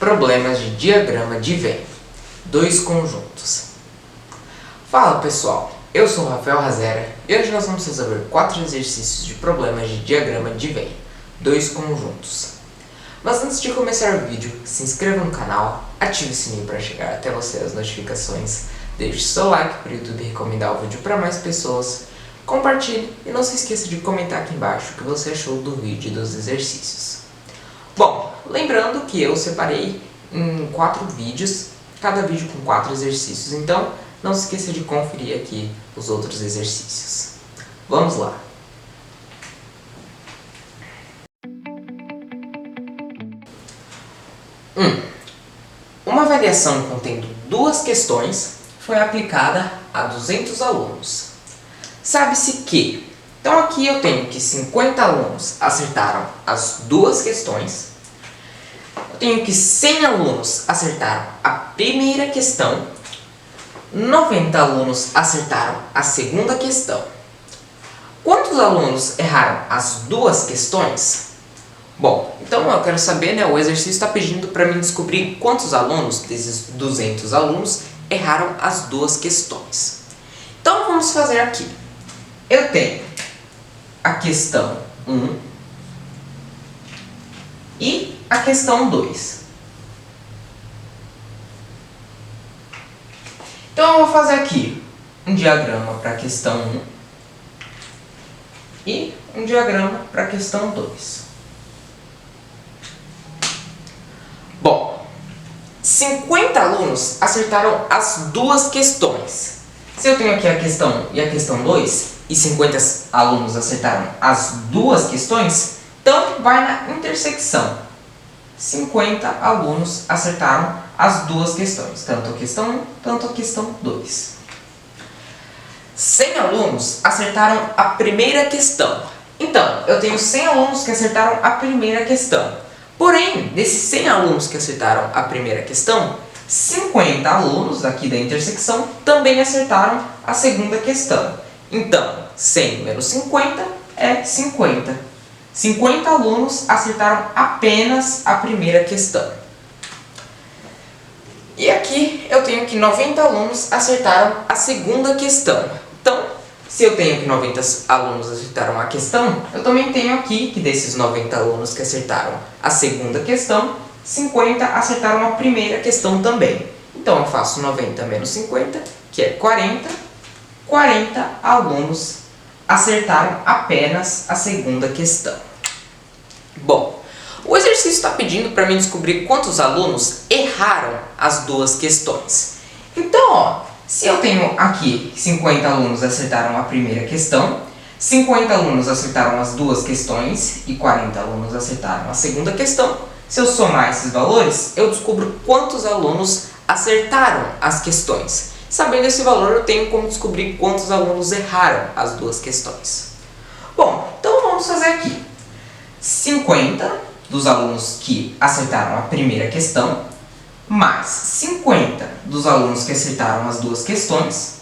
Problemas de diagrama de Venn. Dois conjuntos. Fala pessoal, eu sou o Rafael Razera e hoje nós vamos resolver 4 exercícios de problemas de diagrama de Venn. Dois conjuntos. Mas antes de começar o vídeo, se inscreva no canal, ative o sininho para chegar até você as notificações, deixe seu like para o YouTube recomendar o vídeo para mais pessoas, compartilhe e não se esqueça de comentar aqui embaixo o que você achou do vídeo e dos exercícios. Bom, lembrando que eu separei em 4 vídeos, cada vídeo com 4 exercícios, então não se esqueça de conferir aqui os outros exercícios. Vamos lá! Uma avaliação contendo 2 questões foi aplicada a 200 alunos. Sabe-se que, então aqui eu tenho que 50 alunos acertaram as 2 questões, eu tenho que 100 alunos acertaram a primeira questão, 90 alunos acertaram a segunda questão. Quantos alunos erraram as 2 questões? Bom, então eu quero saber, o exercício está pedindo para mim descobrir quantos alunos, desses 200 alunos, erraram as 2 questões. Então vamos fazer aqui. Eu tenho a questão 1 e a questão 2. Então eu vou fazer aqui um diagrama para a questão 1 e um diagrama para a questão 2. Bom, 50 alunos acertaram as 2 questões. Se eu tenho aqui a questão 1 e a questão 2, e 50 alunos acertaram as 2 questões, então vai na intersecção. 50 alunos acertaram as 2 questões, tanto a questão 1, tanto a questão 2. 100 alunos acertaram a primeira questão. Então, eu tenho 100 alunos que acertaram a primeira questão. Porém, desses 100 alunos que acertaram a primeira questão, 50 alunos aqui da intersecção também acertaram a segunda questão. Então, 100 menos 50 é 50. 50 alunos acertaram apenas a primeira questão. E aqui eu tenho que 90 alunos acertaram a segunda questão. Então, se eu tenho que 90 alunos acertaram a questão, eu também tenho aqui que desses 90 alunos que acertaram a segunda questão, 50 acertaram a primeira questão também. Então eu faço 90 menos 50, que é 40. 40 alunos acertaram apenas a segunda questão. Bom, o exercício está pedindo para mim descobrir quantos alunos erraram as 2 questões. Então, se eu tenho aqui 50 alunos acertaram a primeira questão, 50 alunos acertaram as 2 questões e 40 alunos acertaram a segunda questão, se eu somar esses valores, eu descubro quantos alunos acertaram as questões. Sabendo esse valor, eu tenho como descobrir quantos alunos erraram as 2 questões. Bom, então vamos fazer aqui. 50 dos alunos que acertaram a primeira questão, mais 50 dos alunos que acertaram as 2 questões,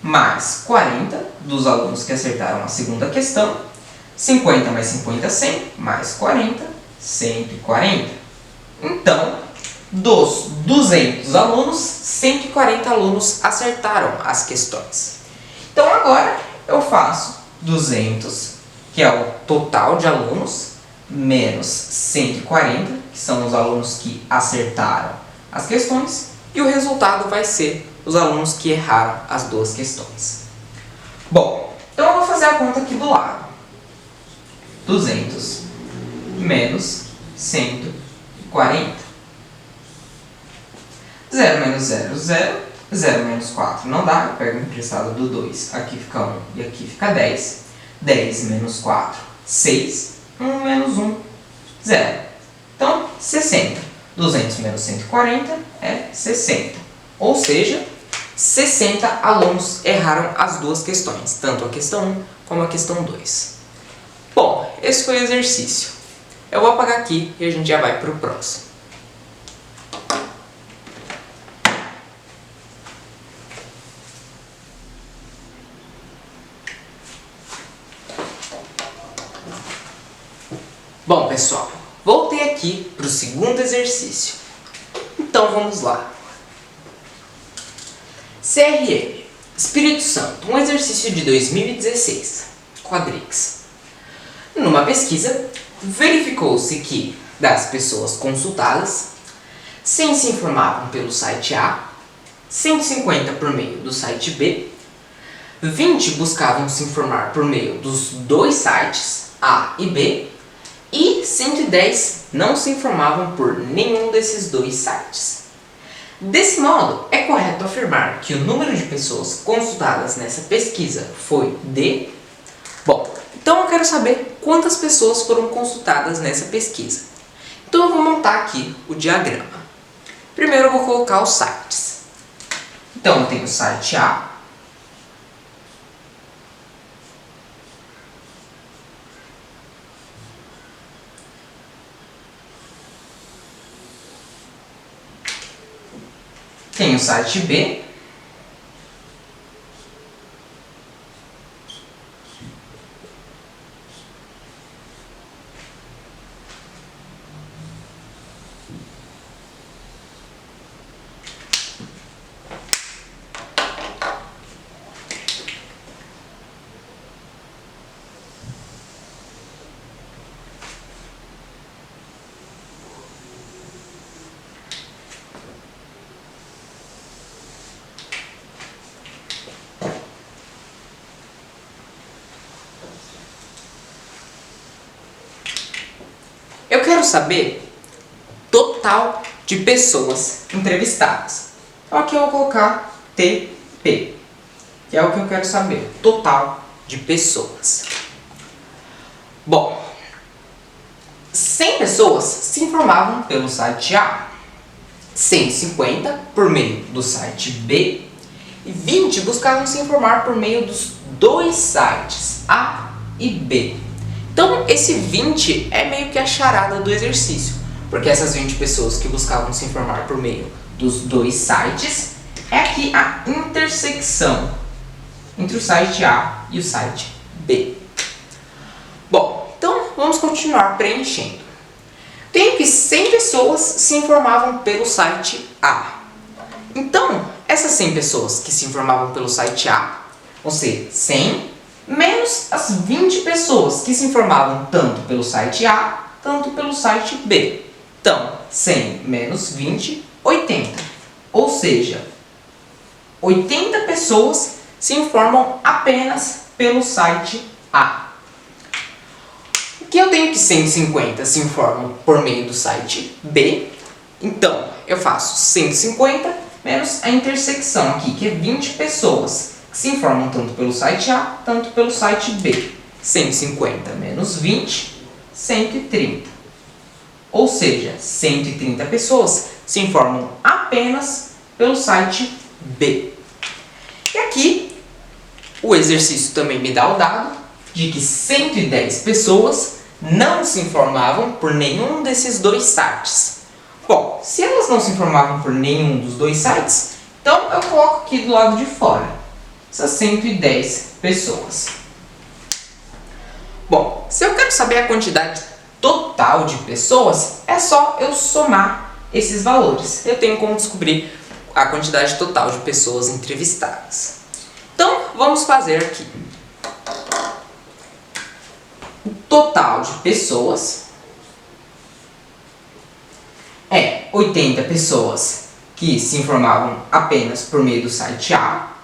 mais 40 dos alunos que acertaram a segunda questão, 50 mais 50, 100, mais 40, 140. Então, dos 200 alunos, 140 alunos acertaram as questões. Então agora eu faço 200, que é o total de alunos, menos 140, que são os alunos que acertaram as questões, e o resultado vai ser os alunos que erraram as 2 questões. Bom, então eu vou fazer a conta aqui do lado. 200 menos 140. 0 menos 0, 0. 0 menos 4 não dá, eu pego o emprestado do 2. Aqui fica 1 e aqui fica 10. 10 menos 4, 6. 1 menos 1, 0. Então, 60. 200 menos 140 é 60. Ou seja, 60 alunos erraram as 2 questões, tanto a questão 1 como a questão 2. Bom, esse foi o exercício. Eu vou apagar aqui e a gente já vai para o próximo. Bom, pessoal, voltei aqui para o segundo exercício. Então vamos lá. CRM, Espírito Santo, um exercício de 2016, Quadrix. Numa pesquisa, verificou-se que, das pessoas consultadas, 100 se informavam pelo site A, 150 por meio do site B, 20 buscavam se informar por meio dos dois sites, A e B, e 110 não se informavam por nenhum desses dois sites. Desse modo, é correto afirmar que o número de pessoas consultadas nessa pesquisa foi de... Bom, então eu quero saber quantas pessoas foram consultadas nessa pesquisa. Então eu vou montar aqui o diagrama. Primeiro eu vou colocar os sites. Então eu tenho o site A, tem o site B, eu quero saber total de pessoas entrevistadas. Então aqui eu vou colocar TP, que é o que eu quero saber, total de pessoas. Bom, 100 pessoas se informavam pelo site A, 150 por meio do site B e 20 buscavam se informar por meio dos dois sites A e B. Então, esse 20 é meio que a charada do exercício, porque essas 20 pessoas que buscavam se informar por meio dos dois sites é aqui a intersecção entre o site A e o site B. Bom, então vamos continuar preenchendo. Tenho que 100 pessoas se informavam pelo site A. Então, essas 100 pessoas que se informavam pelo site A vão ser 100 menos as 20 pessoas que se informavam tanto pelo site A, tanto pelo site B. Então, 100 menos 20, 80. Ou seja, 80 pessoas se informam apenas pelo site A. Aqui eu tenho que 150 se informam por meio do site B. Então, eu faço 150 menos a intersecção aqui, que é 20 pessoas que se informam tanto pelo site A, tanto pelo site B. 150 menos 20, 130. Ou seja, 130 pessoas se informam apenas pelo site B. E aqui, o exercício também me dá o dado de que 110 pessoas não se informavam por nenhum desses dois sites. Bom, se elas não se informavam por nenhum dos dois sites, então eu coloco aqui do lado de fora essas 110 pessoas. Bom, se eu quero saber a quantidade total de pessoas, é só eu somar esses valores. Eu tenho como descobrir a quantidade total de pessoas entrevistadas. Então, vamos fazer aqui. O total de pessoas é 80 pessoas que se informavam apenas por meio do site A,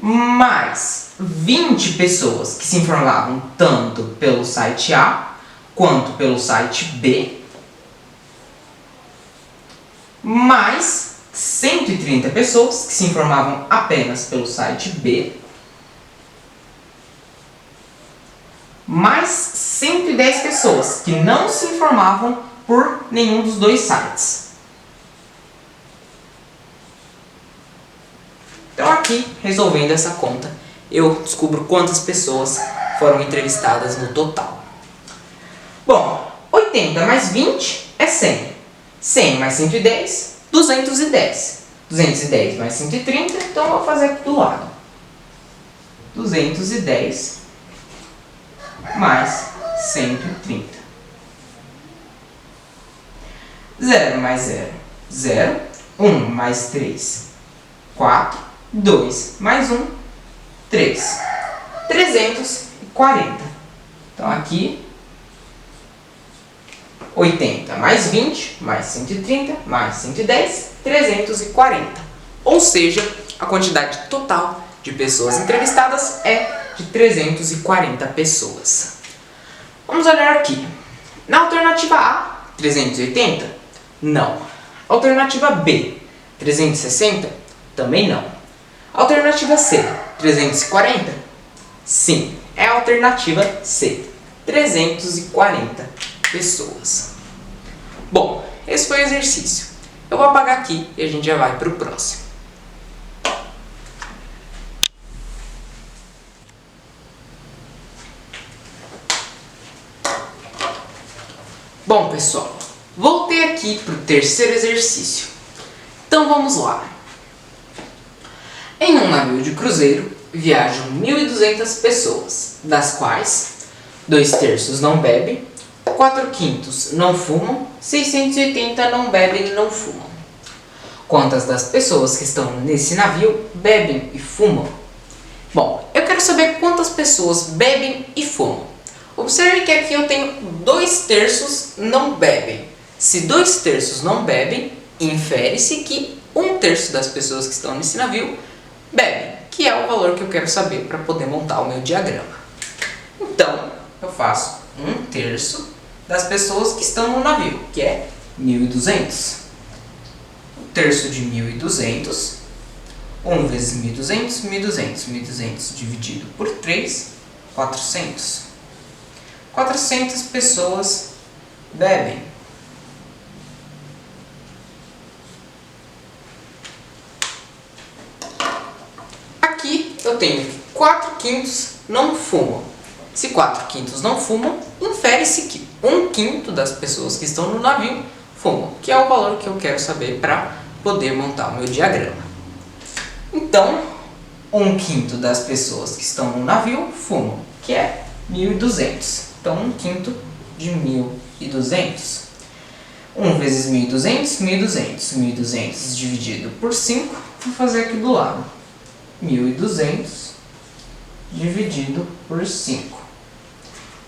mais 20 pessoas que se informavam tanto pelo site A quanto pelo site B, mais 130 pessoas que se informavam apenas pelo site B, mais 110 pessoas que não se informavam por nenhum dos dois sites. Então aqui, resolvendo essa conta, eu descubro quantas pessoas foram entrevistadas no total. Bom, 80 mais 20 é 100. 100 mais 110, 210. 210 mais 130, então eu vou fazer aqui do lado. 210 mais 130. 0 mais 0, 0. 1 mais 3, 4. 2 mais 1, 3. 340. Então aqui, 80 mais 20, mais 130, mais 110, 340. Ou seja, a quantidade total de pessoas entrevistadas é de 340 pessoas. Vamos olhar aqui. Na alternativa A, 380? Não. Alternativa B, 360? Também não. Alternativa C, 340? Sim, é a alternativa C, 340 pessoas. Bom, esse foi o exercício. Eu vou apagar aqui e a gente já vai para o próximo. Bom, pessoal, voltei aqui para o terceiro exercício. Então vamos lá. Em um navio de cruzeiro viajam 1.200 pessoas, das quais 2/3 não bebem, 4/5 não fumam, 680 não bebem e não fumam. Quantas das pessoas que estão nesse navio bebem e fumam? Bom, eu quero saber quantas pessoas bebem e fumam. Observe que aqui eu tenho 2/3 não bebem. Se 2/3 não bebem, infere-se que 1/3 das pessoas que estão nesse navio bebem, que é o valor que eu quero saber para poder montar o meu diagrama. Então, eu faço 1/3 das pessoas que estão no navio, que é 1.200. 1/3 de 1.200, 1 vezes 1.200, 1.200. 1.200 dividido por 3, 400. 400 pessoas bebem. Aqui eu tenho 4/5 não fumam. Se 4/5 não fumam, infere-se que 1/5 das pessoas que estão no navio fumam, que é o valor que eu quero saber para poder montar o meu diagrama. Então, 1/5 das pessoas que estão no navio fumam, que é 1.200. Então, 1/5 de 1.200. 1 vezes 1.200, 1.200. 1.200 dividido por 5, vou fazer aqui do lado. 1.200 dividido por 5.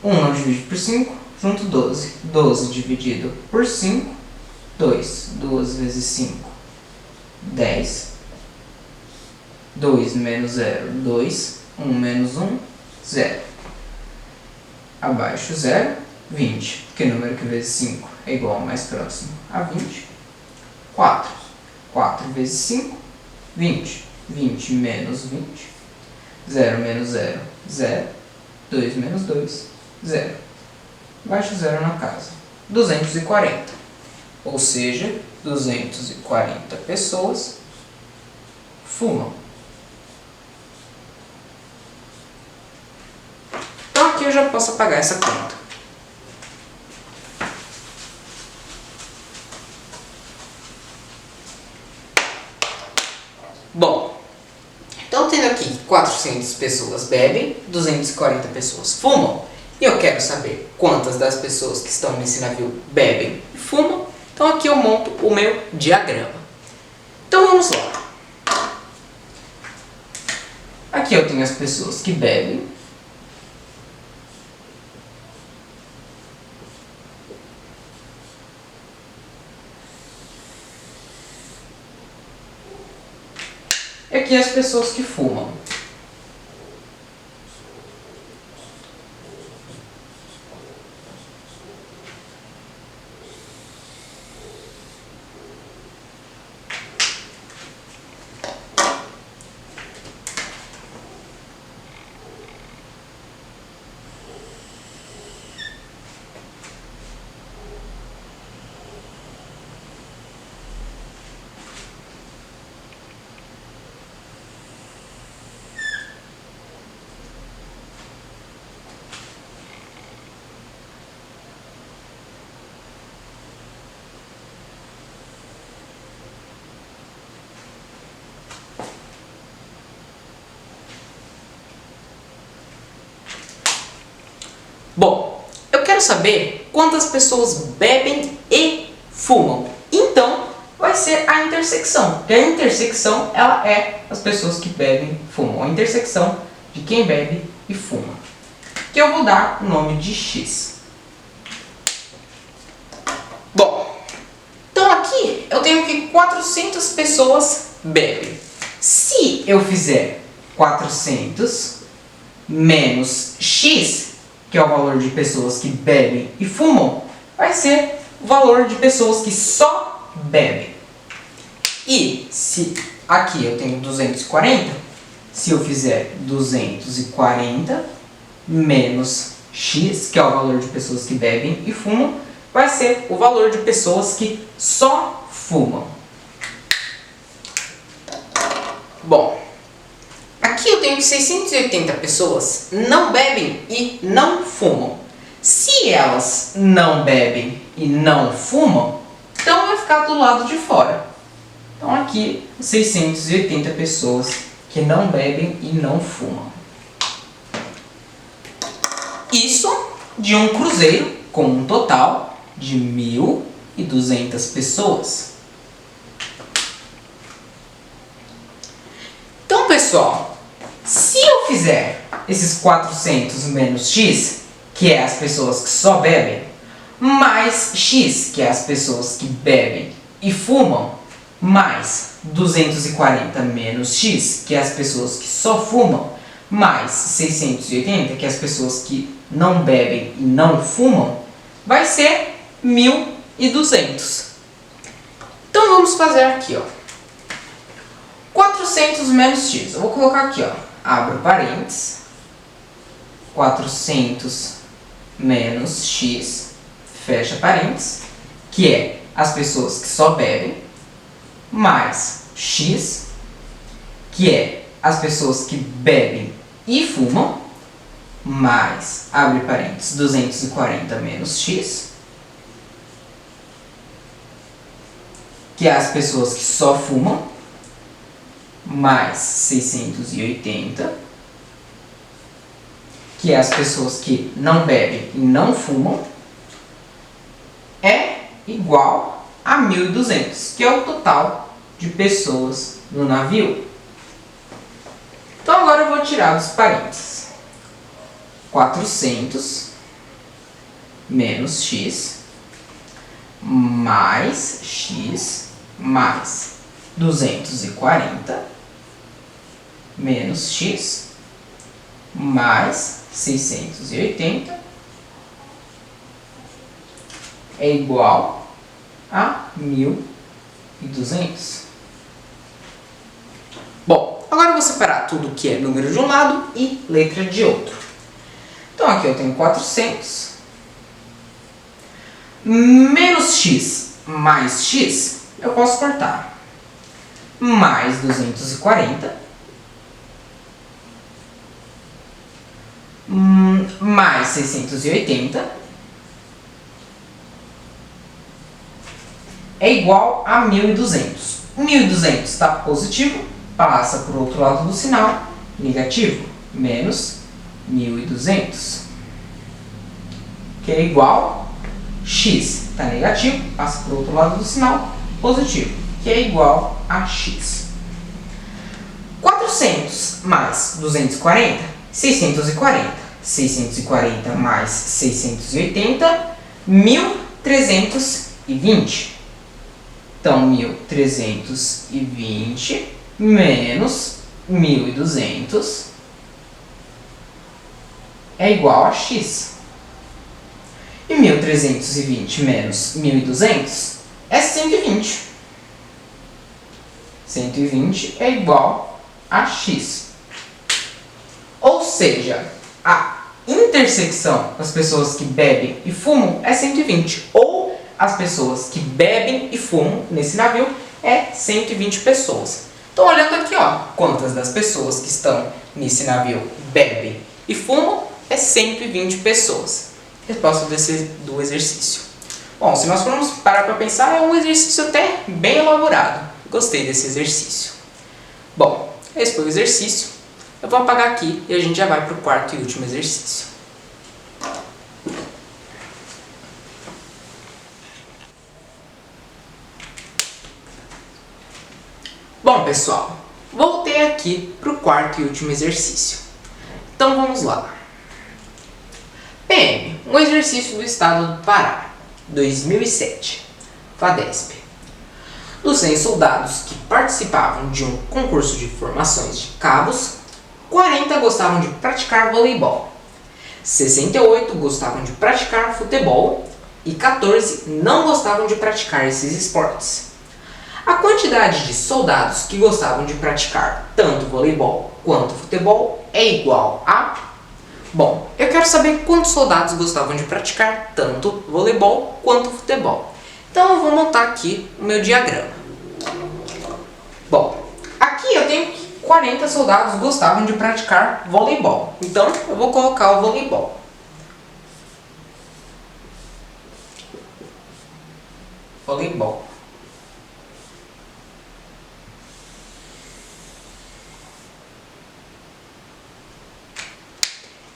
1 não divide por 5, junto 12. 12 dividido por 5, 2. 2 vezes 5, 10. 2 menos 0, 2. 1 menos 1, 0. Abaixo 0, 20, porque número que vezes 5 é igual ao mais próximo a 20. 4. 4 vezes 5, 20. 20 menos 20. 0 menos 0, 0. 2 menos 2, 0. Abaixo 0 na casa. 240. Ou seja, 240 pessoas fumam. Então aqui eu já posso apagar essa conta. Bom, então tendo aqui 400 pessoas bebem, 240 pessoas fumam, e eu quero saber quantas das pessoas que estão nesse navio bebem e fumam, então aqui eu monto o meu diagrama. Então vamos lá. Aqui eu tenho as pessoas que bebem. E aqui as pessoas que fumam. Bom, eu quero saber quantas pessoas bebem e fumam. Então, vai ser a intersecção. Porque a intersecção, ela é as pessoas que bebem e fumam. A intersecção de quem bebe e fuma. Que eu vou dar o nome de X. Bom, então aqui eu tenho que 400 pessoas bebem. Se eu fizer 400 menos X, que é o valor de pessoas que bebem e fumam, vai ser o valor de pessoas que só bebem. E se aqui eu tenho 240, se eu fizer 240 menos X, que é o valor de pessoas que bebem e fumam, vai ser o valor de pessoas que só fumam. Bom, aqui eu tenho 680 pessoas não bebem e não fumam. Se elas não bebem e não fumam, então vai ficar do lado de fora. Então aqui 680 pessoas que não bebem e não fumam. Isso de um cruzeiro com um total de 1.200 pessoas. Então, pessoal, se eu fizer esses 400 menos X, que é as pessoas que só bebem, mais X, que é as pessoas que bebem e fumam, mais 240 menos X, que é as pessoas que só fumam, mais 680, que é as pessoas que não bebem e não fumam, vai ser 1.200. Então vamos fazer aqui, ó. 400 menos X. Eu vou colocar aqui, ó. Abro parênteses. 400 menos X. Fecha parênteses. Que é as pessoas que só bebem. Mais X. Que é as pessoas que bebem e fumam. Mais, abre parênteses, 240 menos X. Que é as pessoas que só fumam. Mais 680, que é as pessoas que não bebem e não fumam, é igual a 1.200, que é o total de pessoas no navio. Então agora eu vou tirar dos parênteses. 400 menos X mais X mais 240 menos X mais 680 é igual a 1.200. Bom, agora eu vou separar tudo que é número de um lado e letra de outro. Então aqui eu tenho 400 menos X mais X, eu posso cortar. Mais 240 mais 680 é igual a 1.200. 1.200 está positivo, passa para o outro lado do sinal, negativo, menos 1.200, que é igual X, está negativo, passa para o outro lado do sinal, positivo, que é igual a X. 400 mais 240, 640. 640 mais 680, 1.320. Então, 1.320 menos 1.200 é igual a X. E 1.320 menos 1.200 é 120. 120 é igual a X. Ou seja, a intersecção das pessoas que bebem e fumam é 120. Ou as pessoas que bebem e fumam nesse navio é 120 pessoas. Então, olhando aqui, ó, quantas das pessoas que estão nesse navio bebem e fumam é 120 pessoas. Resposta do exercício. Bom, se nós formos parar para pensar, é um exercício até bem elaborado. Gostei desse exercício. Bom, esse foi o exercício. Eu vou apagar aqui e a gente já vai para o quarto e último exercício. Bom, pessoal, voltei aqui para o quarto e último exercício. Então vamos lá. PM, um exercício do Estado do Pará, 2007, FADESP. Dos 100 soldados que participavam de um concurso de formações de cabos, 40 gostavam de praticar voleibol, 68 gostavam de praticar futebol e 14 não gostavam de praticar esses esportes. A quantidade de soldados que gostavam de praticar tanto voleibol quanto futebol é igual a... Bom, eu quero saber quantos soldados gostavam de praticar tanto voleibol quanto futebol. Então eu vou montar aqui o meu diagrama. Bom, aqui eu tenho que 40 soldados gostavam de praticar voleibol. Então eu vou colocar o voleibol. Voleibol.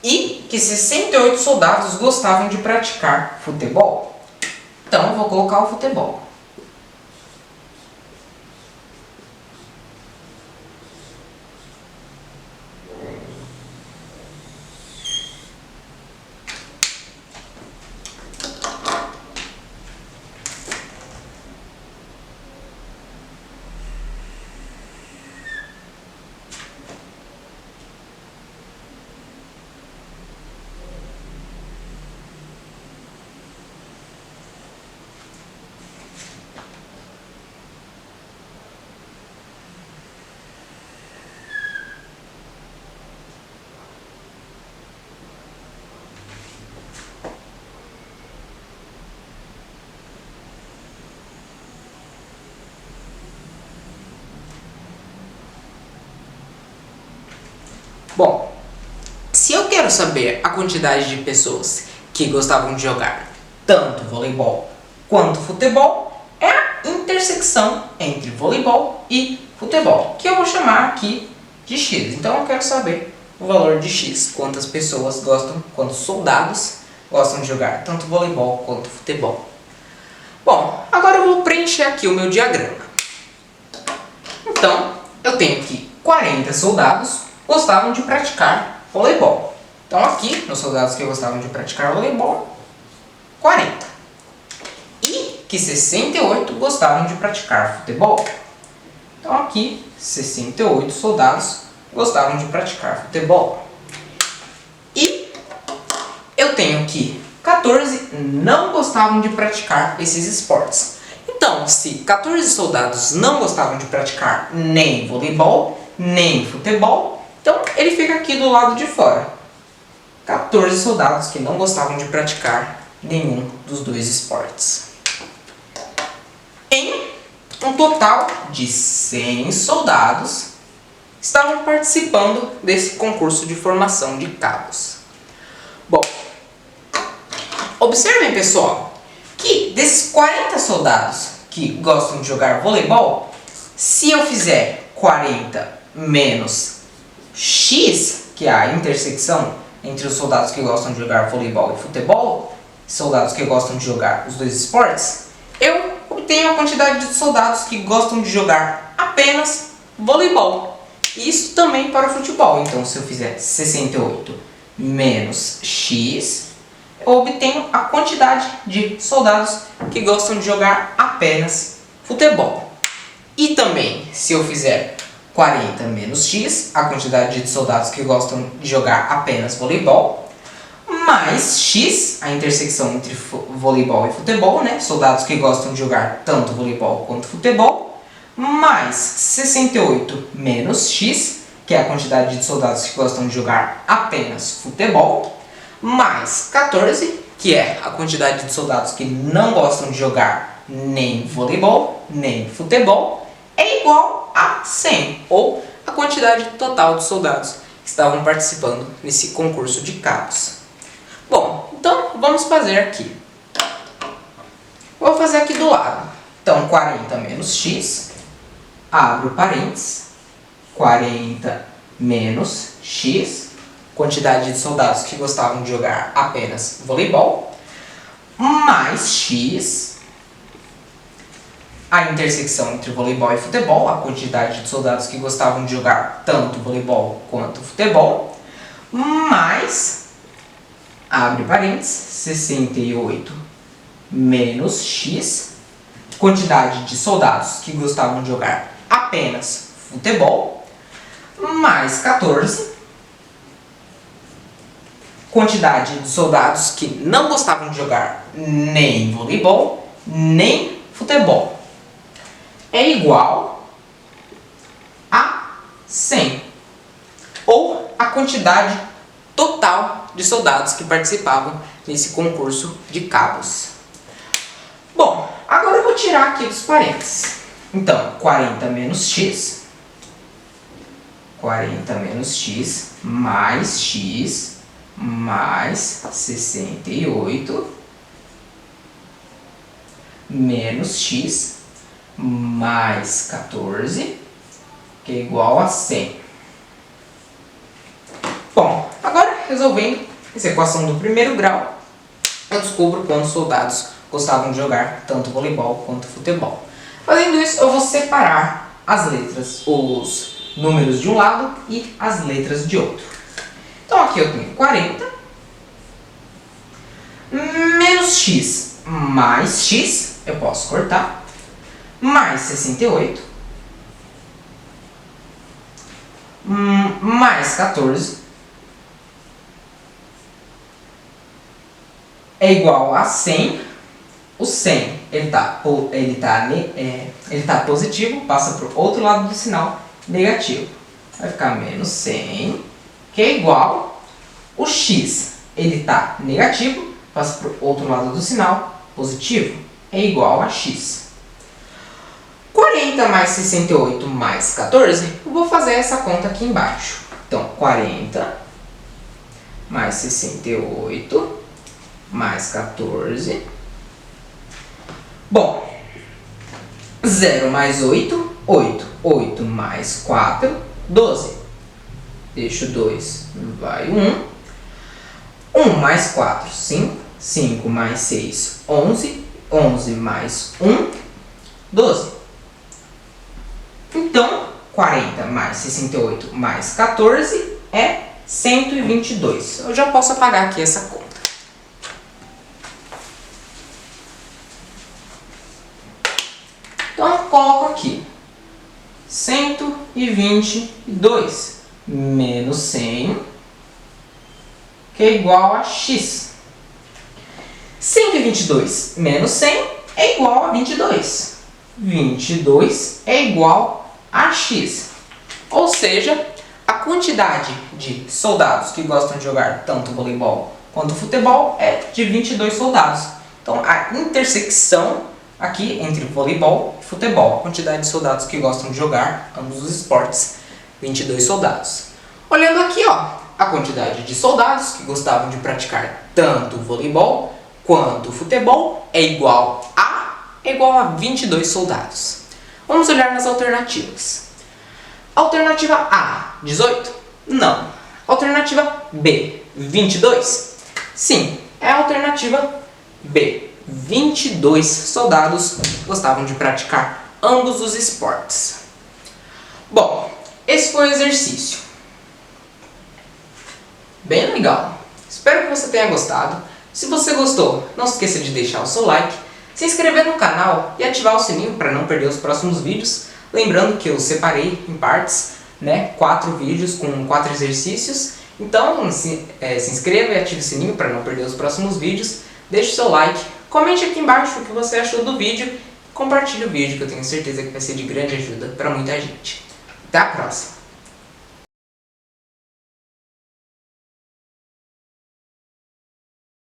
E que 68 soldados gostavam de praticar futebol. Então eu vou colocar o futebol. Bom, se eu quero saber a quantidade de pessoas que gostavam de jogar tanto voleibol quanto futebol, é a intersecção entre voleibol e futebol, que eu vou chamar aqui de X. Então eu quero saber o valor de X, quantas pessoas gostam, quantos soldados gostam de jogar tanto voleibol quanto futebol. Bom, agora eu vou preencher aqui o meu diagrama. Então, eu tenho aqui 40 soldados gostavam de praticar voleibol. Então aqui, nos soldados que gostavam de praticar voleibol, 40. E que 68 gostavam de praticar futebol. Então aqui, 68 soldados gostavam de praticar futebol. E eu tenho aqui 14 não gostavam de praticar esses esportes. Então, se 14 soldados não gostavam de praticar nem voleibol, nem futebol, então ele fica aqui do lado de fora. 14 soldados que não gostavam de praticar nenhum dos dois esportes. Em um total de 100 soldados estavam participando desse concurso de formação de cabos. Bom, observem, pessoal, que desses 40 soldados que gostam de jogar voleibol, se eu fizer 40 menos X, que é a intersecção entre os soldados que gostam de jogar voleibol e futebol, soldados que gostam de jogar os dois esportes, eu obtenho a quantidade de soldados que gostam de jogar apenas voleibol. Isso também para o futebol. Então, se eu fizer 68 menos X, eu obtenho a quantidade de soldados que gostam de jogar apenas futebol. E também, se eu fizer 40 menos X, a quantidade de soldados que gostam de jogar apenas voleibol, mais X, a intersecção entre voleibol e futebol, né? Soldados que gostam de jogar tanto voleibol quanto futebol, mais 68 menos X, que é a quantidade de soldados que gostam de jogar apenas futebol, mais 14, que é a quantidade de soldados que não gostam de jogar nem voleibol, nem futebol, é igual a 100, ou a quantidade total de soldados que estavam participando nesse concurso de cabos. Bom, então vamos fazer aqui. Vou fazer aqui do lado. Então, 40 menos X, abro parênteses, 40 menos X, quantidade de soldados que gostavam de jogar apenas voleibol, mais X, a intersecção entre voleibol e futebol, a quantidade de soldados que gostavam de jogar tanto voleibol quanto futebol, mais, abre parênteses, 68 menos x, quantidade de soldados que gostavam de jogar apenas futebol, mais 14, quantidade de soldados que não gostavam de jogar nem voleibol, nem futebol, é igual a 100, ou a quantidade total de soldados que participavam nesse concurso de cabos. Bom, agora eu vou tirar aqui dos parênteses. Então, 40 menos x mais 68 menos x mais 14, que é igual a 100. Bom, agora resolvendo essa equação do primeiro grau, eu descubro quantos soldados gostavam de jogar tanto voleibol quanto futebol. Fazendo isso, eu vou separar as letras, os números de um lado e as letras de outro. Então aqui eu tenho 40 menos x mais x, eu posso cortar, mais 68 mais 14 é igual a 100. O 100 ele tá positivo, passa para o outro lado do sinal negativo. Vai ficar menos 100, que é igual. O x ele tá negativo, passa para o outro lado do sinal positivo, é igual a x. 40 mais 68 mais 14, eu vou fazer essa conta aqui embaixo. Então, 40 mais 68 mais 14. Bom, 0 mais 8, 8. 8 mais 4, 12. Deixo 2, vai 1. 1 mais 4, 5. 5 mais 6, 11. 11 mais 1, 12. Então, 40 mais 68 mais 14 é 122. Eu já posso apagar aqui essa conta. Então, eu coloco aqui 122 menos 100, que é igual a x. 122 menos 100 é igual a 22. 22 é igual a x. Ou seja, a quantidade de soldados que gostam de jogar tanto voleibol quanto futebol é de 22 soldados. Então, a intersecção aqui entre voleibol e futebol, a quantidade de soldados que gostam de jogar ambos os esportes, 22 soldados. Olhando aqui, ó, a quantidade de soldados que gostavam de praticar tanto voleibol quanto futebol é igual a 22 soldados. Vamos olhar nas alternativas. Alternativa A, 18? Não. Alternativa B, 22? Sim, é a alternativa B. 22 soldados gostavam de praticar ambos os esportes. Bom, esse foi o exercício. Bem legal. Espero que você tenha gostado. Se você gostou, não se esqueça de deixar o seu like, se inscrever no canal e ativar o sininho para não perder os próximos vídeos. Lembrando que eu separei em partes, 4 vídeos com 4 exercícios. Então se inscreva e ative o sininho para não perder os próximos vídeos. Deixe o seu like, comente aqui embaixo o que você achou do vídeo. Compartilhe o vídeo, que eu tenho certeza que vai ser de grande ajuda para muita gente. Até a próxima!